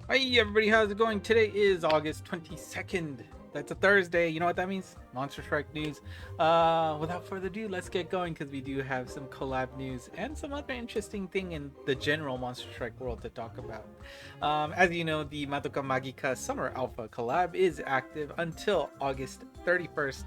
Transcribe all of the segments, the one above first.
Hi everybody, how's it going? Today is August 22nd. That's a Thursday. You know what that means? Monster Strike news. Without further ado, let's get going because we do have some collab news and some other interesting thing in the general Monster Strike world to talk about. As you know, the Madoka Magica Summer Alpha collab is active until August 31st,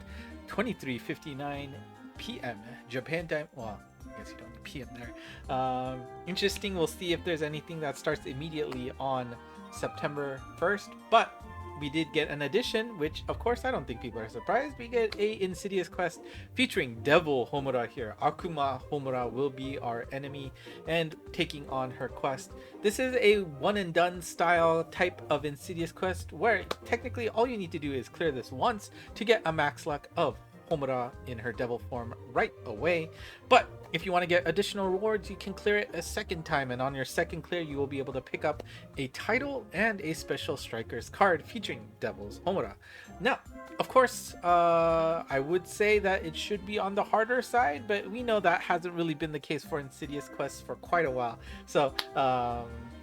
23:59 p.m. Japan time. Well, I guess you don't need PM there. Interesting. We'll see if there's anything that starts immediately on September 1st, but we did get an addition, which of course I don't think people are surprised. We get a Insidious Quest featuring Devil Homura here. Akuma Homura will be our enemy and taking on her quest. This is a one and done style type of Insidious Quest where technically all you need to do is clear this once to get a max luck of Homura in her devil form right away. But if you want to get additional rewards, you can clear it a second time, and on your second clear you will be able to pick up a title and a special strikers card featuring Devil's Homura. Now, of course, I would say that it should be on the harder side, but we know that hasn't really been the case for Insidious Quests for quite a while. So,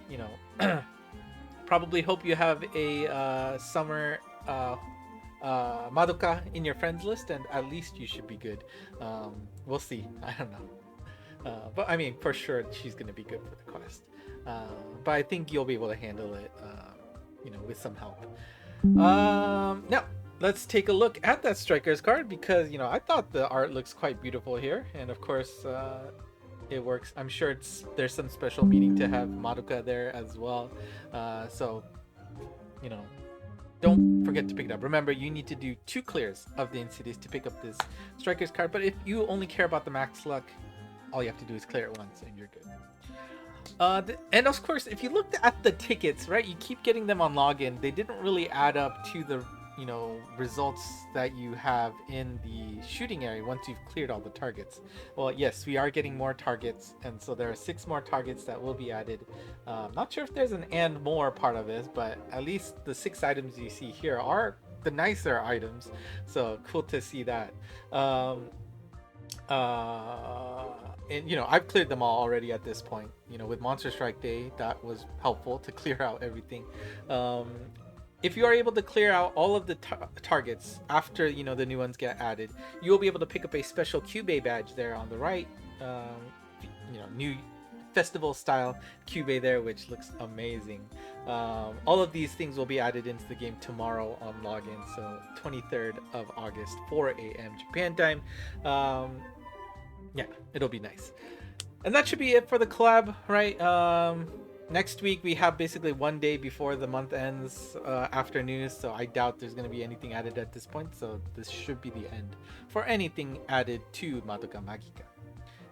you know, probably hope you have a summer Madoka in your friends list, and at least you should be good. We'll see. I don't know. But I mean, for sure, she's going to be good for the quest. But I think you'll be able to handle it, you know, with some help. Now, let's take a look at that Strikers card because, you know, I thought the art looks quite beautiful here. And of course, it works. I'm sure there's some special meaning to have Madoka there as well. So, you know, don't forget to pick it up. Remember, you need to do 2 clears of the Insidious to pick up this Strikers card. But if you only care about the max luck, all you have to do is clear it once and you're good. And of course, if you looked at the tickets, right, you keep getting them on login. They didn't really add up to the, you know, results that you have in the shooting area once you've cleared all the targets. Well, yes, we are getting more targets, and so there are 6 more targets that will be added. Not sure if there's an and more part of this, but at least the 6 items you see here are the nicer items, so cool to see that. And you know, I've cleared them all already at this point. You know, with Monster Strike Day, that was helpful to clear out everything. If you are able to clear out all of the targets after, you know, the new ones get added, you will be able to pick up a special Cube badge there on the right. You know, new festival style Cube there, which looks amazing. All of these things will be added into the game tomorrow on login, so 23rd of August, 4 a.m. Japan time. Yeah, it'll be nice. And that should be it for the collab, right? Next week we have basically 1 day before the month ends after news, so I doubt there's going to be anything added at this point, so this should be the end for anything added to Madoka Magica.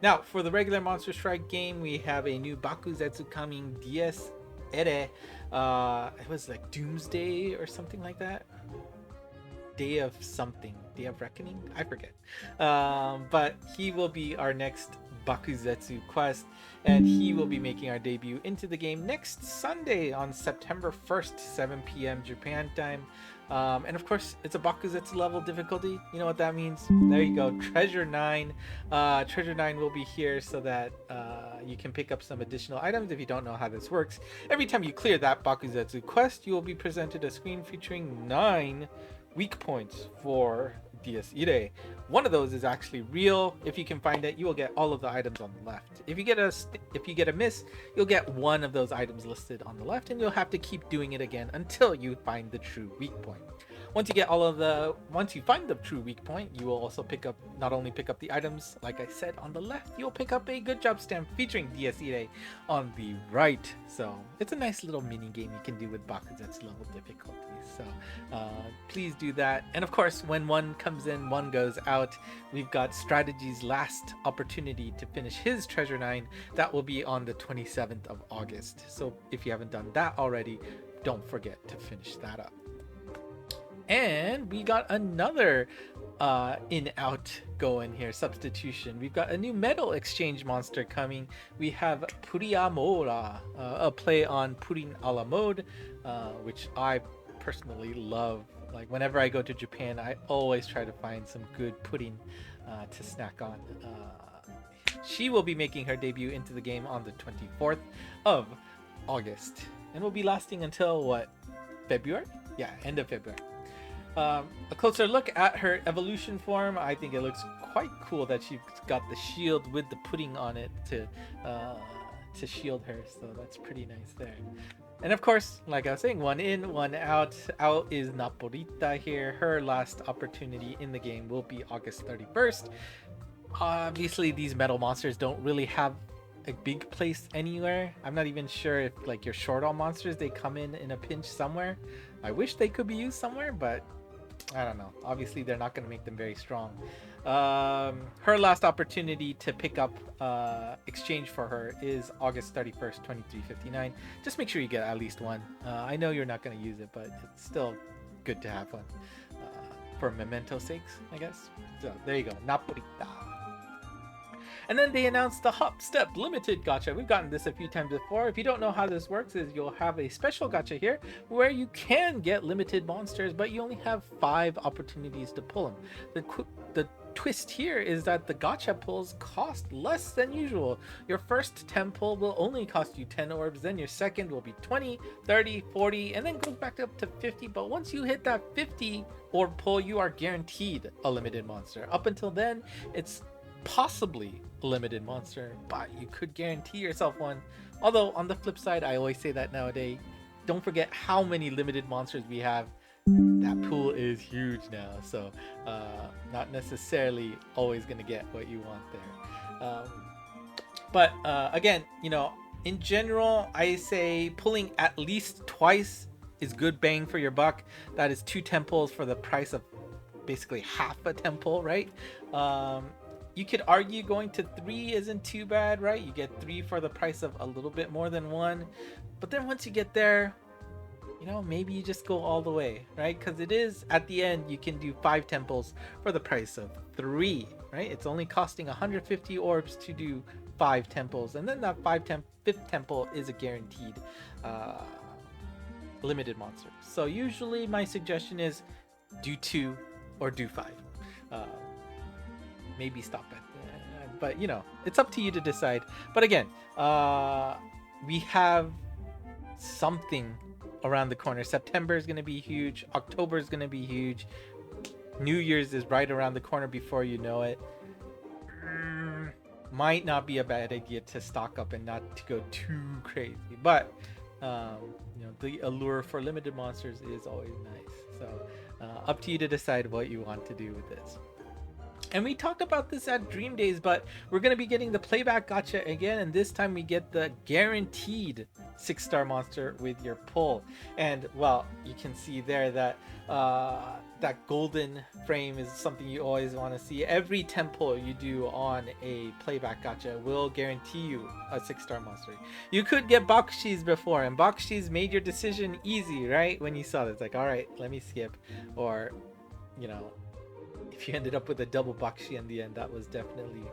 Now, for the regular Monster Strike game, we have a new Bakuzetsu coming, Dies Ere. It was like Doomsday or something like that. Day of something, Day of Reckoning, I forget. But he will be our next Bakuzetsu quest, and he will be making our debut into the game next Sunday on September 1st, 7 p.m. Japan time. And of course, it's a Bakuzetsu level difficulty. You know what that means? There you go, Treasure 9. Treasure 9 will be here so that you can pick up some additional items if you don't know how this works. Every time you clear that Bakuzetsu quest, you will be presented a screen featuring 9 weak points for Dies Irae. One of those is actually real. If you can find it, you will get all of the items on the left. If you get a miss, you'll get one of those items listed on the left, and you'll have to keep doing it again until you find the true weak point. Once you find the true weak point, you will also not only pick up the items, like I said, on the left, you'll pick up a good job stamp featuring Dies Irae on the right. So it's a nice little mini game you can do with Bakuzetsu level difficulties. So please do that. And of course, when one comes in, one goes out. We've got Strategy's last opportunity to finish his Treasure 9. That will be on the 27th of August. So if you haven't done that already, don't forget to finish that up. And we got another in-out going here, substitution. We've got a new metal exchange monster coming. We have Puriamora, a play on Purin a la mode, which I personally love. Like whenever I go to Japan, I always try to find some good pudding to snack on. She will be making her debut into the game on the 24th of August. and will be lasting until what, February? Yeah, end of February. A closer look at her evolution form. I think it looks quite cool that she's got the shield with the pudding on it to shield her. So that's pretty nice there. And of course, like I was saying, one in, one out. Out is Napolita here. Her last opportunity in the game will be August 31st. Obviously, these metal monsters don't really have a big place anywhere. I'm not even sure if like your short all monsters, they come in a pinch somewhere. I wish they could be used somewhere, but I don't know. Obviously, they're not going to make them very strong. Her last opportunity to pick up exchange for her is August 31st, 2359. Just make sure you get at least one. I know you're not going to use it, but it's still good to have one for memento sakes, I guess. So there you go. Napolita. And then they announced the Hopstep limited gacha. We've gotten this a few times before. If you don't know how this works, is you'll have a special gacha here where you can get limited monsters, but you only have 5 opportunities to pull them. The twist here is that the gacha pulls cost less than usual. Your first 10 pull will only cost you 10 orbs, then your second will be 20, 30, 40, and then goes back up to 50. But once you hit that 50 orb pull, you are guaranteed a limited monster. Up until then, it's possibly a limited monster, but you could guarantee yourself one. Although on the flip side, I always say that nowadays, don't forget how many limited monsters we have. That pool is huge now, so not necessarily always gonna get what you want there. But again, you know, in general, I say pulling at least twice is good bang for your buck. That is 2 temples for the price of basically half a temple, right? You could argue going to 3 isn't too bad, right? You get 3 for the price of a little bit more than 1. But then once you get there, you know, maybe you just go all the way, right? Because it is, at the end, you can do 5 temples for the price of 3, right? It's only costing 150 orbs to do 5 temples. And then that 5th temple is a guaranteed limited monster. So usually my suggestion is do 2 or do 5. Maybe stop at that, but you know, it's up to you to decide. But again, we have something around the corner. September is going to be huge. October is going to be huge. New Year's is right around the corner before you know it. Might not be a bad idea to stock up and not to go too crazy, but you know, the allure for limited monsters is always nice. So up to you to decide what you want to do with this. And we talked about this at Dream Days, but we're going to be getting the Playback gacha again, and this time we get the guaranteed 6-star monster with your pull. And well, you can see there that that golden frame is something you always want to see. Every temple you do on a Playback gacha will guarantee you a 6-star monster. You could get Bakshis before, and Bakshis made your decision easy, right? When you saw this, like, all right, let me skip. Or, you know, if you ended up with a double Bakshi in the end, that was definitely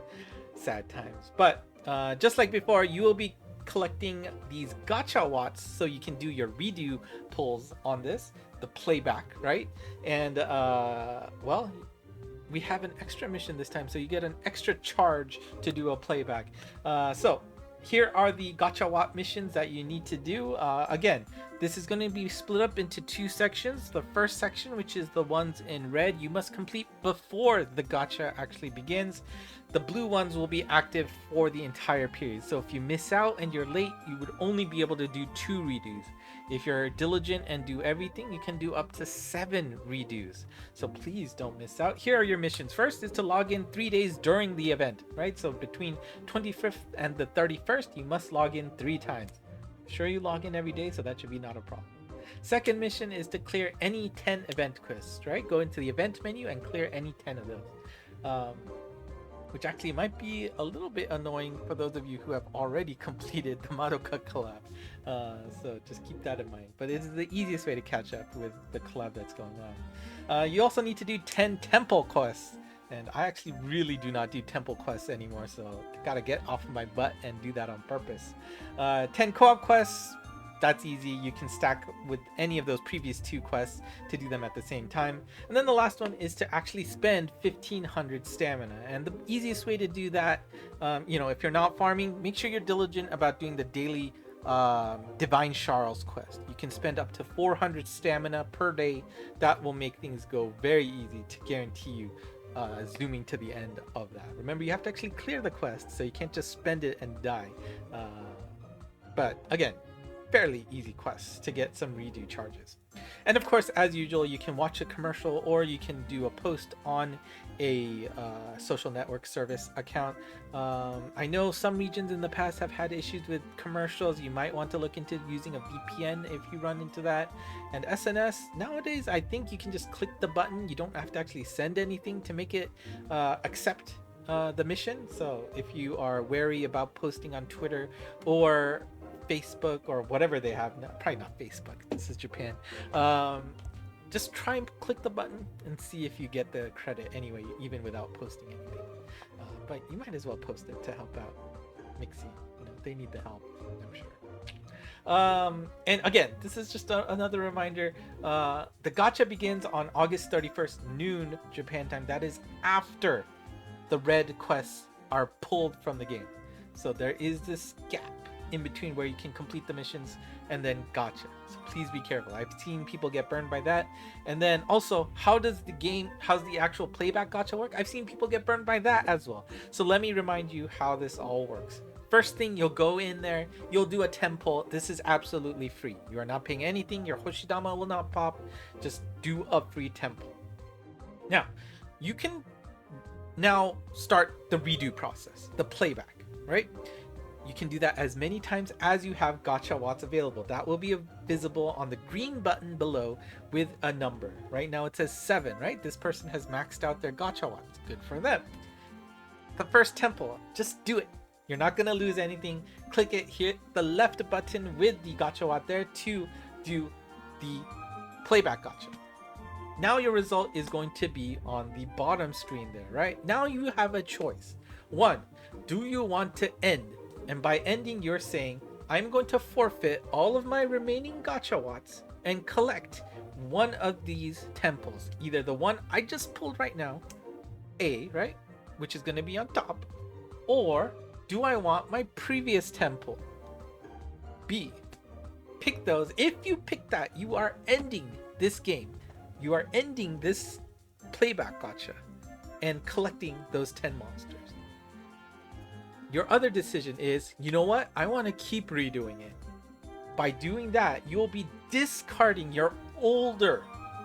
sad times. But just like before, you will be collecting these gacha watts so you can do your redo pulls on this, the Playback, right? And well, we have an extra mission this time, so you get an extra charge to do a Playback. So here are the gacha WAP missions that you need to do. Again, this is going to be split up into 2 sections. The first section, which is the ones in red, you must complete before the gacha actually begins. The blue ones will be active for the entire period. So if you miss out and you're late, you would only be able to do 2 redos. If you're diligent and do everything, you can do up to 7 redos. So please don't miss out. Here are your missions. First is to log in 3 days during the event, right? So between 25th and the 31st, you must log in 3 times. Sure, you log in every day, so that should be not a problem. Second mission is to clear any 10 event quests, right? Go into the event menu and clear any 10 of those. Which actually might be a little bit annoying for those of you who have already completed the Madoka collab. So just keep that in mind. But it is the easiest way to catch up with the collab that's going on. You also need to do 10 temple quests. And I actually really do not do temple quests anymore, so gotta get off my butt and do that on purpose. 10 co-op quests. That's easy. You can stack with any of those previous 2 quests to do them at the same time. And then the last one is to actually spend 1500 stamina. And the easiest way to do that, you know, if you're not farming, make sure you're diligent about doing the daily Divine Charles quest. You can spend up to 400 stamina per day. That will make things go very easy to guarantee you zooming to the end of that. Remember, you have to actually clear the quest, so you can't just spend it and die. But again, fairly easy quests to get some redo charges. And of course, as usual, you can watch a commercial or you can do a post on a social network service account. I know some regions in the past have had issues with commercials. You might want to look into using a VPN if you run into that. And SNS, nowadays, I think you can just click the button. You don't have to actually send anything to make it accept the mission. So if you are wary about posting on Twitter or Facebook or whatever they have, no, probably not Facebook, this is Japan, just try and click the button and see if you get the credit anyway, even without posting anything. But you might as well post it to help out Mixie. You know, they need the help, I'm sure. And again, this is just another reminder. The gacha begins on August 31st, noon Japan time. That is after the red quests are pulled from the game. So there is this gap in between where you can complete the missions and then gacha. So please be careful. I've seen people get burned by that. And then also, how's the actual playback gacha work? I've seen people get burned by that as well. So let me remind you how this all works. First thing, you'll go in there, you'll do a temple. This is absolutely free. You are not paying anything. Your Hoshidama will not pop. Just do a free temple. Now, you can now start the redo process, the playback, right? You can do that as many times as you have gacha watts available. That will be visible on the green button below with a number. Right now it says 7, right? This person has maxed out their gacha watts. Good for them. The first temple, just do it. You're not going to lose anything. Click it, hit the left button with the gacha watt there to do the playback gacha. Now your result is going to be on the bottom screen there, right? Now you have a choice. 1, do you want to end? And by ending, you're saying, I'm going to forfeit all of my remaining gacha watts and collect one of these temples. Either the one I just pulled right now, A, right? Which is going to be on top. Or do I want my previous temple, B? Pick those. If you pick that, you are ending this game. You are ending this playback gacha and collecting those 10 monsters. Your other decision is, you know what? I want to keep redoing it. By doing that, you'll be discarding your older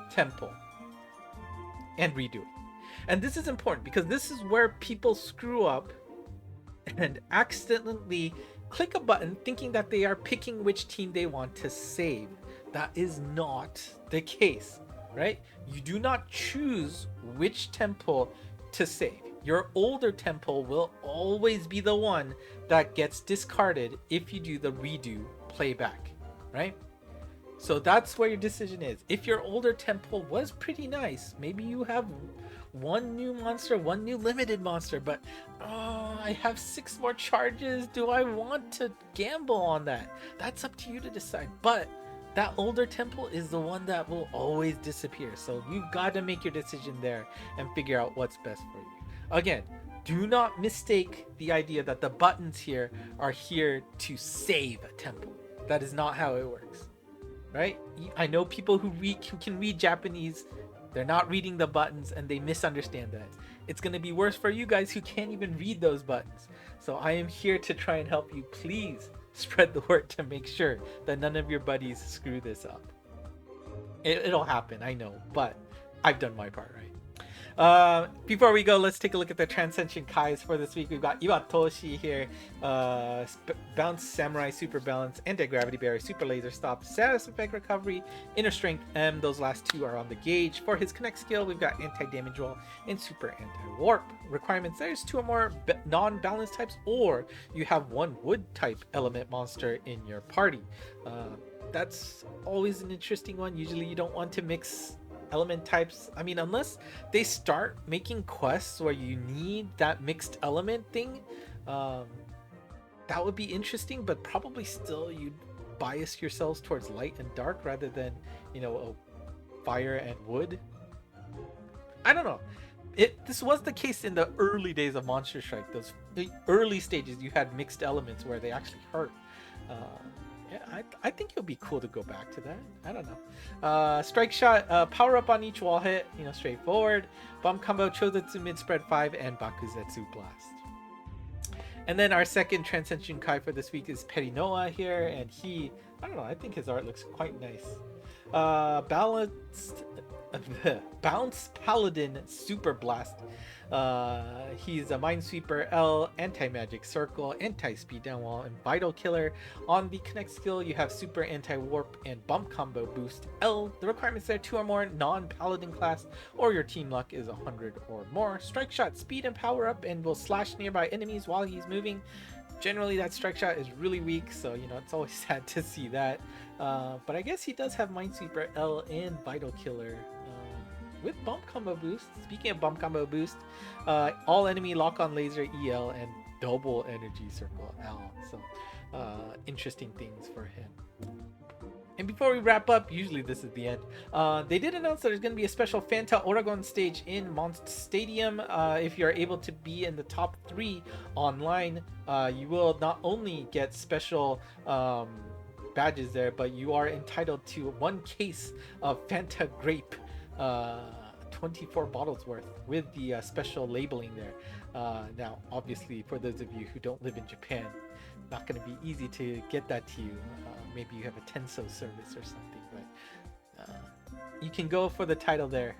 temple and redoing. And this is important because this is where people screw up and accidentally click a button thinking that they are picking which team they want to save. That is not the case, right? You do not choose which temple to save. Your older temple will always be the one that gets discarded if you do the redo playback, right? So that's where your decision is. If your older temple was pretty nice, maybe you have one new monster, one new limited monster, but I have 6 more charges. Do I want to gamble on that? That's up to you to decide. But that older temple is the one that will always disappear. So you've got to make your decision there and figure out what's best for you. Again, do not mistake the idea that the buttons here are here to save a temple. That is not how it works, right? I know people who can read Japanese. They're not reading the buttons and they misunderstand that. It's going to be worse for you guys who can't even read those buttons. So I am here to try and help you. Please spread the word to make sure that none of your buddies screw this up. It'll happen, I know, but I've done my part, right? Before we go, let's take a look at the Transcension Kais for this week. We've got Iwatoshi here, Bounce Samurai, Super Balance, Anti-Gravity Barrier, Super Laser Stop, Status Effect Recovery, Inner Strength M. Those last 2 are on the gauge. For his Connect skill, we've got Anti-Damage Roll and Super Anti-Warp. Requirements, there's 2 or more non-balance types, or you have 1 wood type element monster in your party. That's always an interesting one. Usually you don't want to mix element types. I mean, unless they start making quests where you need that mixed element thing, that would be interesting, but probably still you'd bias yourselves towards light and dark rather than, you know, fire and wood. I don't know. This was the case in the early days of Monster Strike. The early stages you had mixed elements where they actually hurt. Yeah, I think it'll be cool to go back to that. I don't know. Strike shot, power up on each wall hit, straightforward. Bomb combo, Chozetsu mid spread 5, and Bakuzetsu blast. And then our second Transcension Kai for this week is Perinoa here, and he, I don't know, I think his art looks quite nice. Bounce Paladin Super Blast. He's a Minesweeper L, Anti-Magic Circle, Anti-Speed Down Wall, and Vital Killer. On the Connect skill, you have Super Anti-Warp and Bump Combo Boost L. The requirements there, 2 or more, non-Paladin class, or your team luck is 100 or more. Strike Shot, Speed and Power Up, and will slash nearby enemies while he's moving. Generally, that Strike Shot is really weak, so, it's always sad to see that. But I guess he does have Minesweeper L and Vital Killer. With Bump Combo Boost. Speaking of Bump Combo Boost, all enemy lock on laser EL and double energy circle L. So interesting things for him. And before we wrap up, usually this is the end, they did announce that there's going to be a special Fanta Oregon stage in Monst Stadium. If you're able to be in the top 3 online, you will not only get special badges there, but you are entitled to 1 case of Fanta Grape. 24 bottles worth with the special labeling there. Now, obviously, for those of you who don't live in Japan, not going to be easy to get that to you. Maybe you have a Tenso service or something, but you can go for the title there.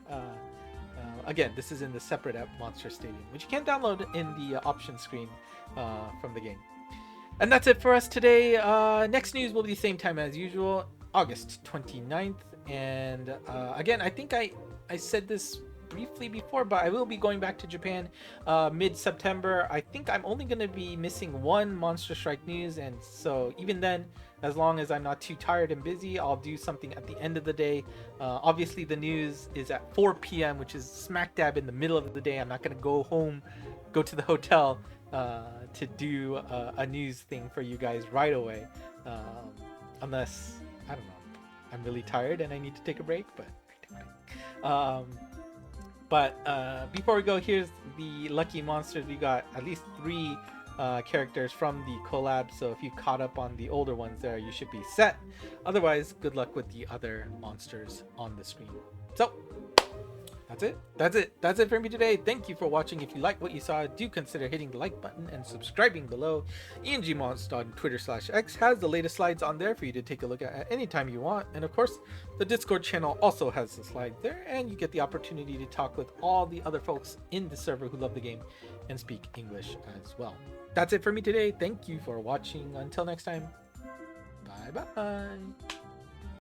Again, this is in the separate app Monster Stadium, which you can download in the option screen from the game. And that's it for us today. Next news will be the same time as usual, August 29th. And again, I think I said this briefly before, but I will be going back to Japan mid-September. I think I'm only going to be missing 1 Monster Strike news, and so even then, as long as I'm not too tired and busy, I'll do something at the end of the day. Obviously, the news is at 4 p.m., which is smack dab in the middle of the day. I'm not going to go to the hotel to do a news thing for you guys right away, unless, I don't know, I'm really tired and I need to take a break, but before we go, here's the lucky monsters. We got at least 3 characters from the collab, so if you caught up on the older ones there, you should be set. Otherwise, good luck with the other monsters on the screen. So that's it for me today. Thank you for watching. If you like what you saw, do consider hitting the like button and subscribing below. Monst on Twitter/X has the latest slides on there for you to take a look at any time you want. And of course, the Discord channel also has the slides there, and you get the opportunity to talk with all the other folks in the server who love the game and speak English as well. That's it for me today. Thank you for watching. Until next time, bye bye.